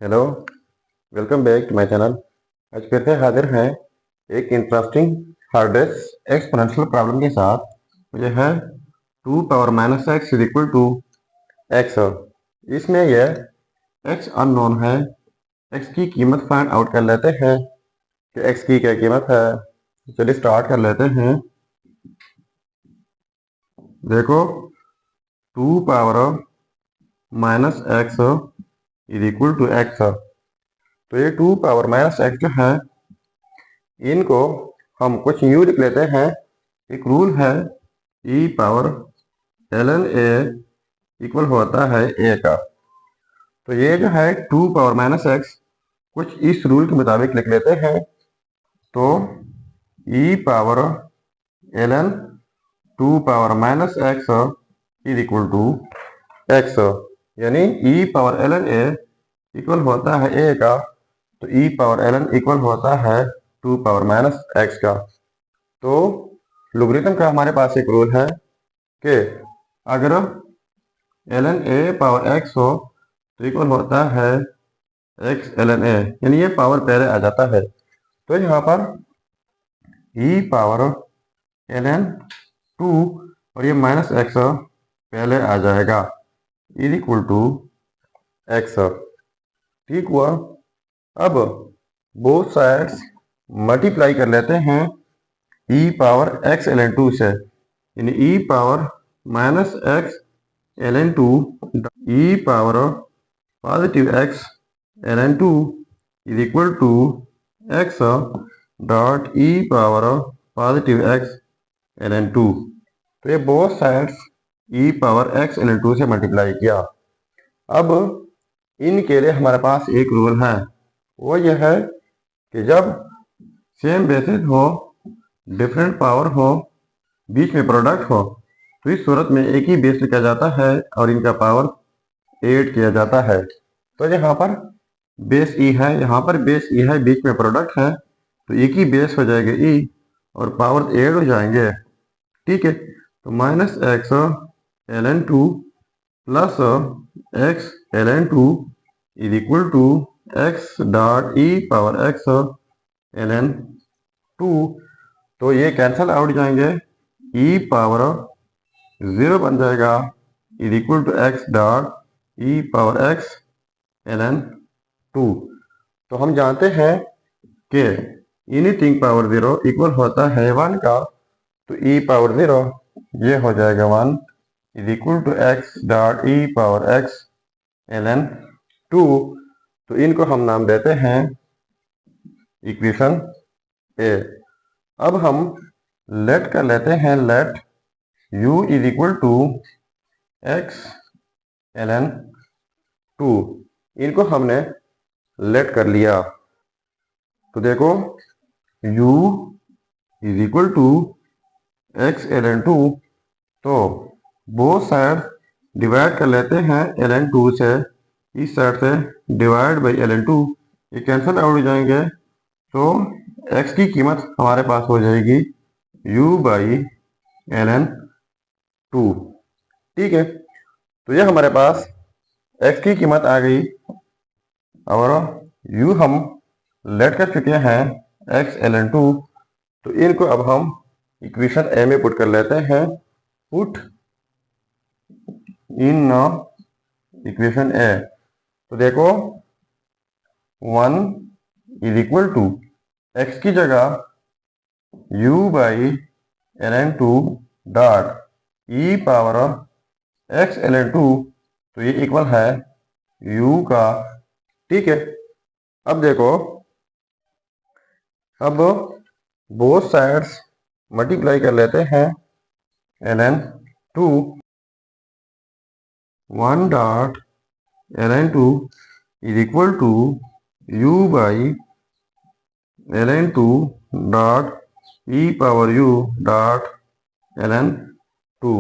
Hello, welcome back to my channel. आज फिर से हाजिर हैं एक इंटरेस्टिंग हार्डेस्ट एक्सपोनेंशियल प्रॉब्लम के साथ। ये है 2 power minus x is equal to X. इसमें यह एक्स अननोन है। एक्स की कीमत फाइंड आउट कर लेते हैं कि एक्स की क्या कीमत है। चलिए स्टार्ट कर लेते हैं। देखो, 2 power minus x is equal to X. तो ये 2 पावर माइनस एक्स जो है, इनको हम कुछ यूं लिख लेते हैं। एक रूल है ई पावर ln ए इक्वल होता है ए का। तो ये जो है 2 पावर माइनस एक्स कुछ इस रूल के मुताबिक लिख लेते हैं। तो e power ln 2 power minus x is equal to x, यानी e power ln a equal होता है ए का। तो ई पावर ln इक्वल होता है 2 पावर माइनस एक्स का। तो लोगरिथम का हमारे पास एक रूल है कि अगर ln a पावर x हो तो इक्वल होता है x ln a, यानी ये पावर पहले आ जाता है। तो यहाँ पर e पावर ln 2 और ये माइनस x पहले आ जाएगा, इज इक्वल टू x। ठीक हुआ। अब बोथ साइड्स मल्टीप्लाई कर लेते हैं e पावर x ln 2 से, यानी e power minus x ln 2 e power positive x ln 2 is equal to x dot e power positive x ln 2। तो ये both sides e power x ln 2 से multiply किया। अब इनके लिए हमारे पास एक रूल है, वो यह है कि जब सेम बेसिस हो, डिफरेंट पावर हो, बीच में प्रोडक्ट हो, तो इस सूरत में एक ही बेस लिखा जाता है और इनका पावर ऐड किया जाता है। तो यहाँ पर बेस ई है, यहाँ पर बेस ई है, बीच में प्रोडक्ट है, तो एक ही बेस हो जाएगा ई और पावर ऐड हो जाएंगे। ठीक है। तो minus X ln 2 plus X ln 2 is equal to X dot E power X ln 2। तो ये कैंसल आउट जाएंगे, ई पावर 0 बन जाएगा, is equal to X dot E power X ln 2। तो हम जानते हैं कि एनीथिंग पावर 0 इक्वल होता है 1 का। तो ई पावर 0 ये हो जाएगा 1 is equal to X dot E power X ln 2। तो इनको हम नाम देते हैं इक्वेशन ए। अब हम लेट कर लेते हैं, let u is equal to X ln 2। इनको हमने लेट कर लिया। तो देखो, u is equal to X ln 2। तो बोथ साइड डिवाइड कर लेते हैं ln 2 से, इस साइड से डिवाइड बाई ln 2, ये कैंसल आउट हो जाएंगे। तो x की कीमत हमारे पास हो जाएगी u बाई ln 2। ठीक है। तो ये हमारे पास x की कीमत आ गई और u हम लेट कर चुके हैं x ln 2। तो इनको अब हम इक्वेशन ए में पुट कर लेते हैं। पुट इन इक्वेशन ए। तो देखो, 1 इज इक्वल टू एक्स की जगह u by ln 2 dot E power X ln 2। तो ये इक्वल है u का। ठीक है। अब देखो, अब बोथ साइड्स मल्टीप्लाई कर लेते हैं ln 2। 1 dot ln 2 is equal to u by ln 2 dot E power u dot ln 2।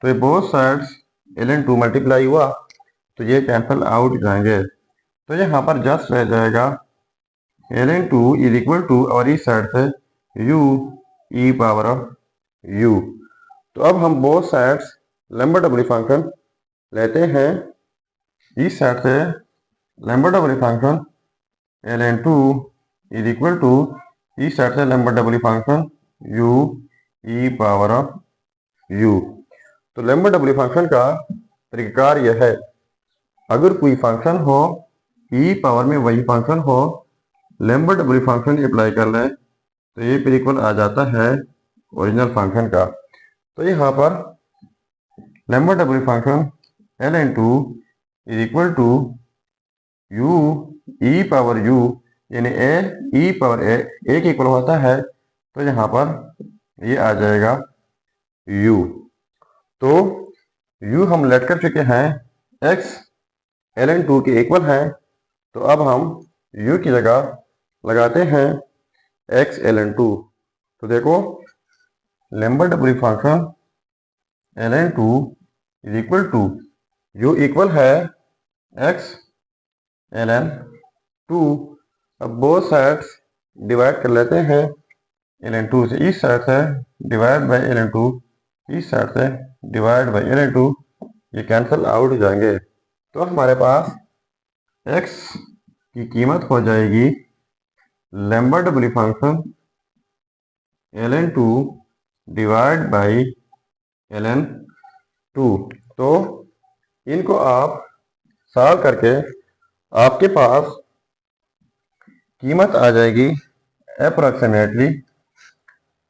तो ये बोथ साइड्स ln 2 मल्टीप्लाई हुआ, तो ये कैंसल आउट जाएंगे। तो यहाँ पर जस्ट रह जाएगा ln 2 इज इक्वल टू, और इस साइड से u ई पावर u। तो अब हम both sides lambda W function लेते हैं। इस साइड से lambda double function ln 2 is equal to, इस साइड से lambda double function u e power of u। तो लैम्बडा डबल फंक्शन का तरीकाकार यह है, अगर कोई फंक्शन हो e पावर में वही फंक्शन हो, लैम्बडा डबल फंक्शन अप्लाई कर लें तो ये फिर इक्वल आ जाता है ओरिजिनल फंक्शन का। तो यहाँ पर lambda double function ln 2 is equal to u e power u, यानी a e पावर a के इक्वल होता है, तो यहाँ पर ये आ जाएगा u। तो u हम लेट कर चुके हैं, x ln 2 के इक्वल है, तो अब हम u की जगह लगाते हैं x ln 2। तो देखो lambda double function ln 2 is equal to, u equal है x ln 2। अब बोथ साइड्स डिवाइड कर लेते हैं ln 2 से, इस साइड से डिवाइड बाय ln 2, इस साइड से डिवाइड बाय ln 2, ये कैंसिल आउट हो जाएंगे। तो हमारे पास x की कीमत हो जाएगी lambda double function ln 2 divide by ln 2। तो इनको आप सॉल्व करके आपके पास कीमत आ जाएगी अप्रोक्सीमेटली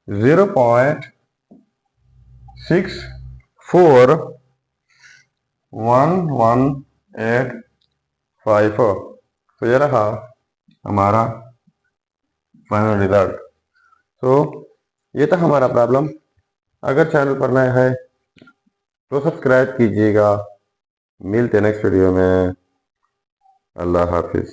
0.641184। तो ये रहा हमारा फाइनल रिजल्ट। तो ये था हमारा प्रॉब्लम। अगर चैनल पर नया है तो सब्सक्राइब कीजिएगा। मिलते हैं नेक्स्ट वीडियो में। अल्लाह हाफिज़।